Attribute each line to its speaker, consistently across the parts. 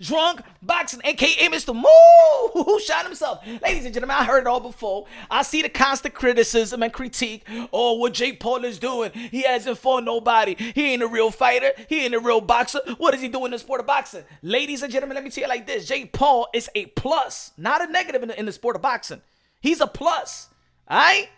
Speaker 1: Drunk Boxing, aka Mr. Moo, who shot himself. Ladies and gentlemen, I heard it all before. I see the constant criticism and critique. Oh, what Jake Paul is doing. He hasn't fought nobody. He ain't a real fighter. He ain't a real boxer. What is he doing in the sport of boxing? Ladies and gentlemen, let me tell you like this. Jake Paul is a plus, not a negative in the sport of boxing. He's a plus. All right?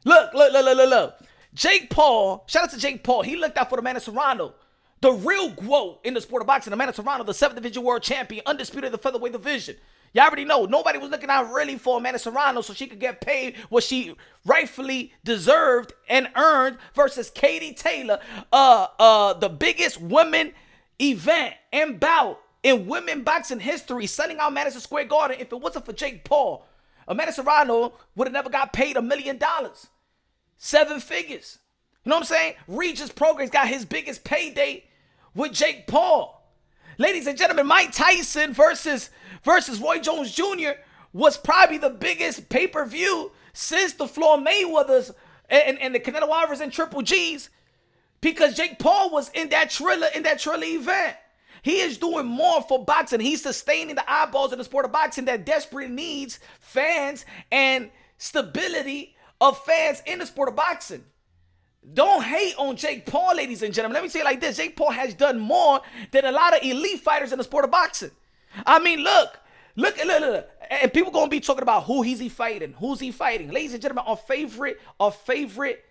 Speaker 1: Look. Jake Paul, shout out to Jake Paul. He looked out for the man of Serrano. The real GWO in the sport of boxing, Amanda Serrano, the 7th division world champion, undisputed in the featherweight division. Y'all already know, nobody was looking out really for Amanda Serrano so she could get paid what she rightfully deserved and earned versus Katie Taylor, the biggest women event and bout in women boxing history, selling out Madison Square Garden. If it wasn't for Jake Paul, Amanda Serrano would have never got paid $1 million. 7 figures. You know what I'm saying? Regis Prograis got his biggest payday with Jake Paul. Ladies and gentlemen, Mike Tyson versus Roy Jones Jr. was probably the biggest pay-per-view since the Floyd Mayweathers and the Canelo Alvarez and Triple G's, because Jake Paul was in that Triller event. He is doing more for boxing. He's sustaining the eyeballs in the sport of boxing that desperately needs fans and stability of fans in the sport of boxing. Don't hate on Jake Paul, ladies and gentlemen. Let me say it like this. Jake Paul has done more than a lot of elite fighters in the sport of boxing. I mean, look. And people going to be talking about who's he fighting. Ladies and gentlemen, our favorite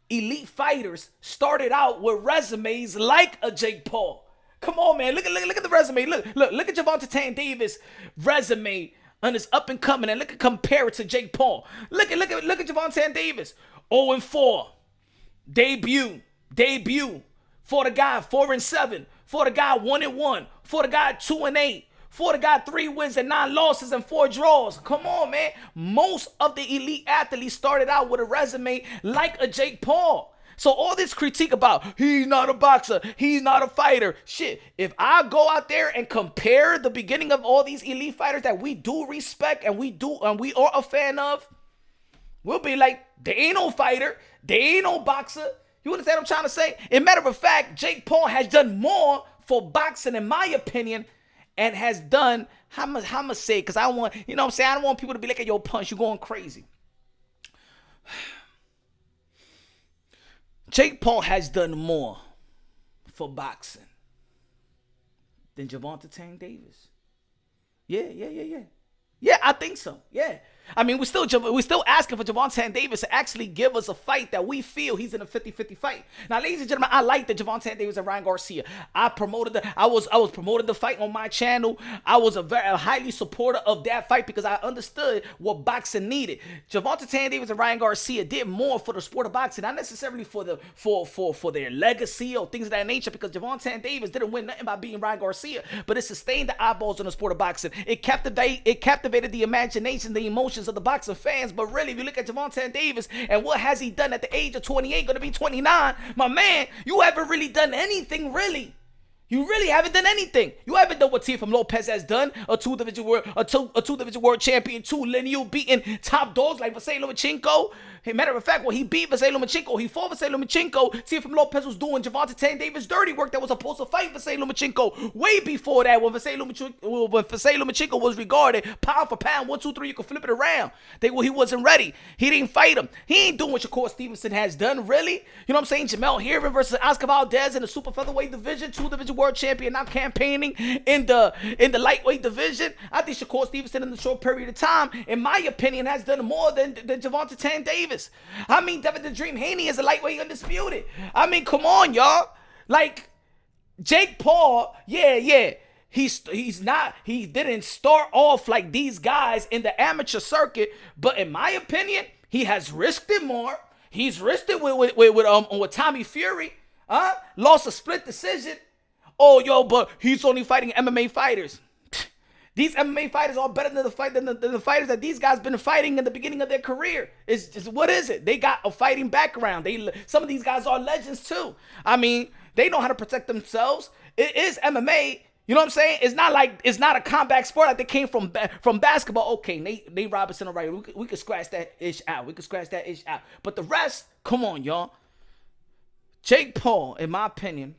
Speaker 1: elite fighters started out with resumes like a Jake Paul. Come on, man. Look at the resume. Look at Gervonta Davis' resume and his up and coming, and look at compare it to Jake Paul. Look at Gervonta Davis. 0-4. Debut. For the guy 4-7. For the guy 1-1. For the guy 2-8. For the guy 3 wins and 9 losses and 4 draws. Come on, man. Most of the elite athletes started out with a resume like a Jake Paul. So all this critique about he's not a boxer, he's not a fighter. Shit, if I go out there and compare the beginning of all these elite fighters that we do respect and we are a fan of, we'll be like, they ain't no fighter, they ain't no boxer. You understand what I'm trying to say? As a matter of fact, Jake Paul has done more for boxing, in my opinion, and has done, how am I gonna say, because I don't want, you know what I'm saying? I don't want people to be like, yo, Punch, you going crazy. Jake Paul has done more for boxing than Gervonta Davis. Yeah. Yeah, I think so. Yeah. I mean, we're still asking for Gervonta Davis to actually give us a fight that we feel he's in a 50-50 fight. Now, ladies and gentlemen, I like the Gervonta Davis and Ryan Garcia. I was promoted the fight on my channel. I was a highly supporter of that fight because I understood what boxing needed. Gervonta Davis and Ryan Garcia did more for the sport of boxing, not necessarily for their legacy or things of that nature, because Gervonta Davis didn't win nothing by beating Ryan Garcia, but it sustained the eyeballs in the sport of boxing. It captivated the imagination, the emotions of the boxing fans. But really, if you look at Gervonta Davis and what has he done at the age of 28, going to be 29, my man, you haven't really done anything, really. You really haven't done anything. You haven't done what Teofimo Lopez has done, a two-division world champion, 2 lineal beating top dogs like Vasily Lomachenko. Hey, matter of fact, when he beat Vasily Lomachenko, he fought Vasily Lomachenko. Teofimo Lopez was doing Gervonta Davis dirty work that was supposed to fight Vasily Lomachenko way before that, when Vasily Lomachenko was regarded pound for pound, 1, 2, 3, you can flip it around. He wasn't ready. He didn't fight him. He ain't doing what Shakur Stevenson has done, really. You know what I'm saying? Jamel Herring versus Oscar Valdez in the super featherweight division, 2-division world champion, now campaigning in the lightweight division. I think Shakur Stevenson in the short period of time, in my opinion, has done more than Gervonta Davis. I mean, Devin the Dream Haney is a lightweight undisputed. I mean, come on, y'all. Like, Jake Paul, yeah. He didn't start off like these guys in the amateur circuit, but in my opinion, he has risked it more. He's risked it with Tommy Fury. Lost a split decision. Oh, yo, but he's only fighting MMA fighters. These MMA fighters are better than the fighters that these guys been fighting in the beginning of their career. It's just, what is it? They got a fighting background. Some of these guys are legends too. I mean, they know how to protect themselves. It is MMA. You know what I'm saying? It's not a combat sport like they came from basketball. Okay, Nate Robinson, all right, we could scratch that ish out. But the rest, come on, y'all. Jake Paul, in my opinion,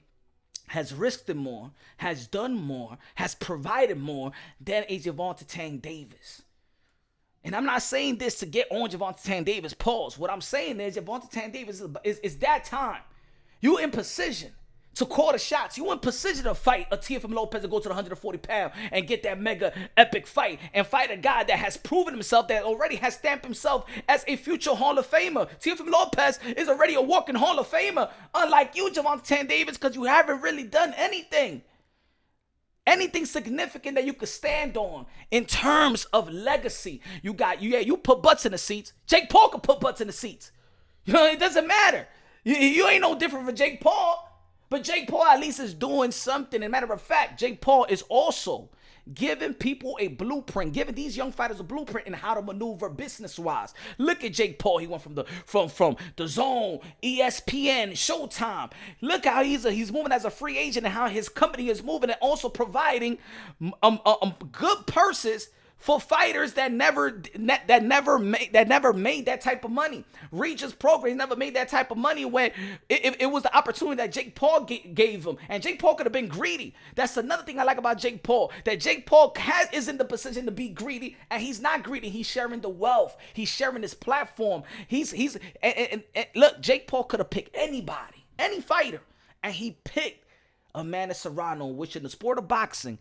Speaker 1: has risked it more, has done more, has provided more than a Gervonta Tank Davis. And I'm not saying this to get on Gervonta Tank Davis. Pause. What I'm saying is Gervonta Tank Davis is that time. You in position to call the shots. You in position to fight a Teofimo Lopez and go to the 140 pound and get that mega epic fight and fight a guy that has proven himself, that already has stamped himself as a future Hall of Famer. Teofimo Lopez is already a walking Hall of Famer, unlike you, Gervonta Tank Davis, because you haven't really done anything significant that you could stand on in terms of legacy. You put butts in the seats. Jake Paul could put butts in the seats. You know, it doesn't matter. You ain't no different from Jake Paul. But Jake Paul at least is doing something. As a matter of fact, Jake Paul is also giving people a blueprint, giving these young fighters a blueprint in how to maneuver business-wise. Look at Jake Paul. He went from the Zone, ESPN, Showtime. Look how he's moving as a free agent and how his company is moving, and also providing good purses for fighters that never made that type of money. Regis program never made that type of money when it was the opportunity that Jake Paul gave him. And Jake Paul could have been greedy. That's another thing I like about Jake Paul, that Jake Paul is in the position to be greedy, and he's not greedy. He's sharing the wealth. He's sharing his platform. And look, Jake Paul could have picked anybody, any fighter, and he picked Amanda Serrano, which in the sport of boxing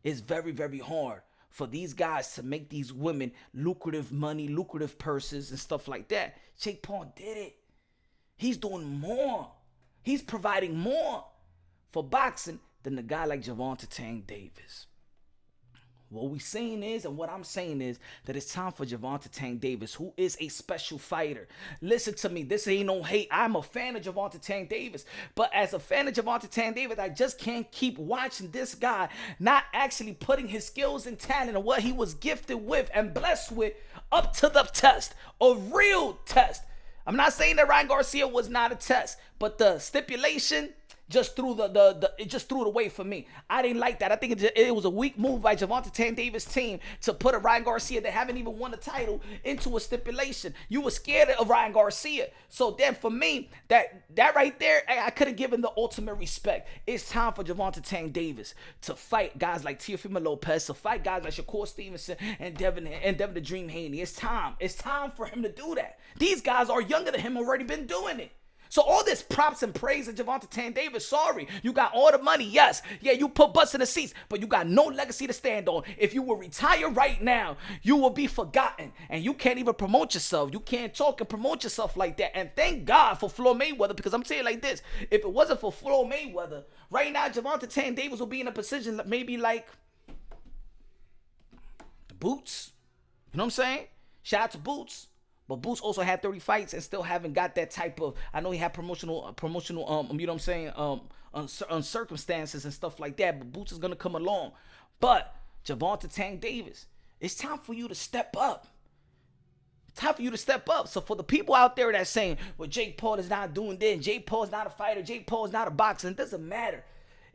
Speaker 1: is very, very hard for these guys to make these women lucrative money, lucrative purses, and stuff like that. Jake Paul did it. He's doing more. He's providing more for boxing than the guy like Gervonta Tank Davis. What we saying is, and what I'm saying is, that it's time for Gervonta Tank Davis, who is a special fighter. Listen to me. This ain't no hate. I'm a fan of Gervonta Tank Davis. But as a fan of Gervonta Tank Davis, I just can't keep watching this guy not actually putting his skills and talent and what he was gifted with and blessed with up to the test, a real test. I'm not saying that Ryan Garcia was not a test, but the stipulation just threw it just threw it away for me. I didn't like that. I think it was a weak move by Gervonta Tank Davis' team to put a Ryan Garcia that haven't even won a title into a stipulation. You were scared of Ryan Garcia. So then for me, that right there, I could have given the ultimate respect. It's time for Gervonta Tank Davis to fight guys like Teofimo Lopez, to fight guys like Shakur Stevenson and Devin the Dream Haney. It's time. It's time for him to do that. These guys are younger than him, already been doing it. So all this props and praise of Gervonta Tank Davis, sorry, you got all the money, yes. Yeah, you put butts in the seats, but you got no legacy to stand on. If you will retire right now, you will be forgotten, and you can't even promote yourself. You can't talk and promote yourself like that. And thank God for Floyd Mayweather, because I'm saying like this, if it wasn't for Floyd Mayweather, right now Gervonta Tank Davis will be in a position maybe like the Boots. You know what I'm saying? Shout out to Boots. But Boots also had 30 fights and still haven't got that type of, I know he had promotional, you know what I'm saying, on circumstances and stuff like that, but Boots is going to come along. But Gervonta Tank Davis, it's time for you to step up. It's time for you to step up. So for the people out there that's saying, well, Jake Paul is not doing this, Jake Paul is not a fighter, Jake Paul is not a boxer, it doesn't matter.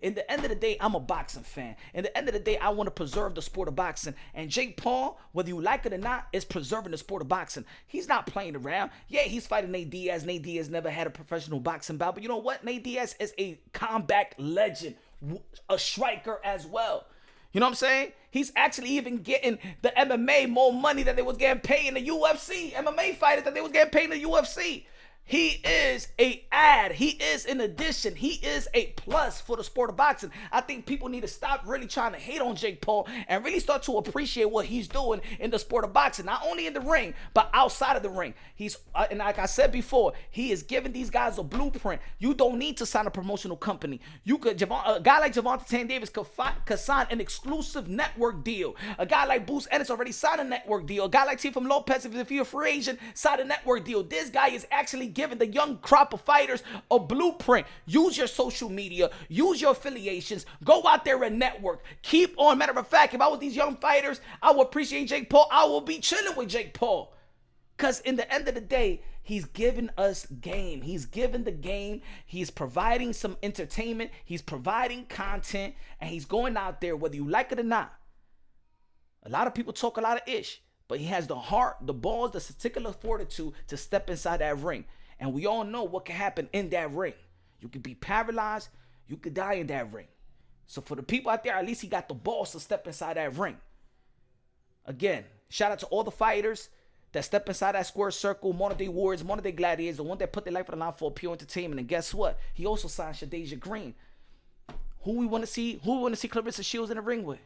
Speaker 1: In the end of the day, I'm a boxing fan. In the end of the day, I want to preserve the sport of boxing. And Jake Paul, whether you like it or not, is preserving the sport of boxing. He's not playing around. Yeah, he's fighting Nate Diaz. Nate Diaz never had a professional boxing bout. But you know what? Nate Diaz is a combat legend, a striker as well. You know what I'm saying? He's actually even getting the MMA more money than they was getting paid in the UFC. MMA fighters that they was getting paid in the UFC. He is a add. He is an addition. He is a plus for the sport of boxing. I think people need to stop really trying to hate on Jake Paul and really start to appreciate what he's doing in the sport of boxing. Not only in the ring, but outside of the ring. He's, and like I said before, he is giving these guys a blueprint. You don't need to sign a promotional company. You could, a guy like Gervonta Tank Davis could sign an exclusive network deal. A guy like Boots Ennis already signed a network deal. A guy like Teofimo Lopez, if you're a free agent, signed a network deal. This guy is actually giving the young crop of fighters a blueprint. Use your social media, use your affiliations, go out there and network. Keep on. Matter of fact, if I was these young fighters, I would appreciate Jake Paul. I will be chilling with Jake Paul. Because in the end of the day, he's giving us game. He's giving the game. He's providing some entertainment. He's providing content. And he's going out there, whether you like it or not. A lot of people talk a lot of ish. But he has the heart, the balls, the testicular fortitude to step inside that ring. And we all know what can happen in that ring. You can be paralyzed. You could die in that ring. So for the people out there, at least he got the balls to step inside that ring. Again, shout out to all the fighters that step inside that square circle, modern day warriors, modern day gladiators, the one that put their life on the line for pure entertainment. And guess what? He also signed Shadeja Green. Who we want to see? Who we want to see Clarissa Shields in the ring with?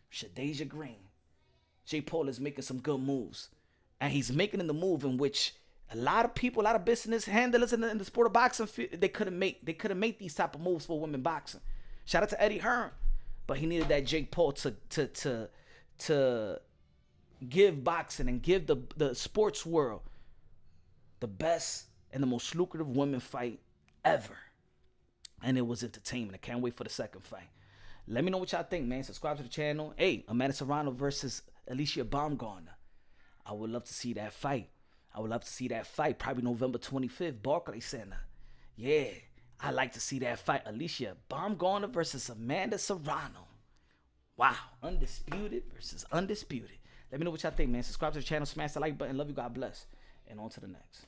Speaker 1: Shadeja Green. Jake Paul is making some good moves. And he's making in the move in which a lot of people, a lot of business handlers in the sport of boxing, they couldn't make these type of moves for women boxing. Shout out to Eddie Hearn. But he needed that Jake Paul to give boxing and give the sports world the best and the most lucrative women fight ever. And it was entertainment. I can't wait for the second fight. Let me know what y'all think, man. Subscribe to the channel. Hey, Amanda Serrano versus Alicia Baumgartner. I would love to see that fight. Probably November 25th, Barclays Center. Yeah, I like to see that fight. Alicia Baumgartner versus Amanda Serrano. Wow, undisputed versus undisputed. Let me know what y'all think, man. Subscribe to the channel, smash the like button. Love you, God bless. And on to the next.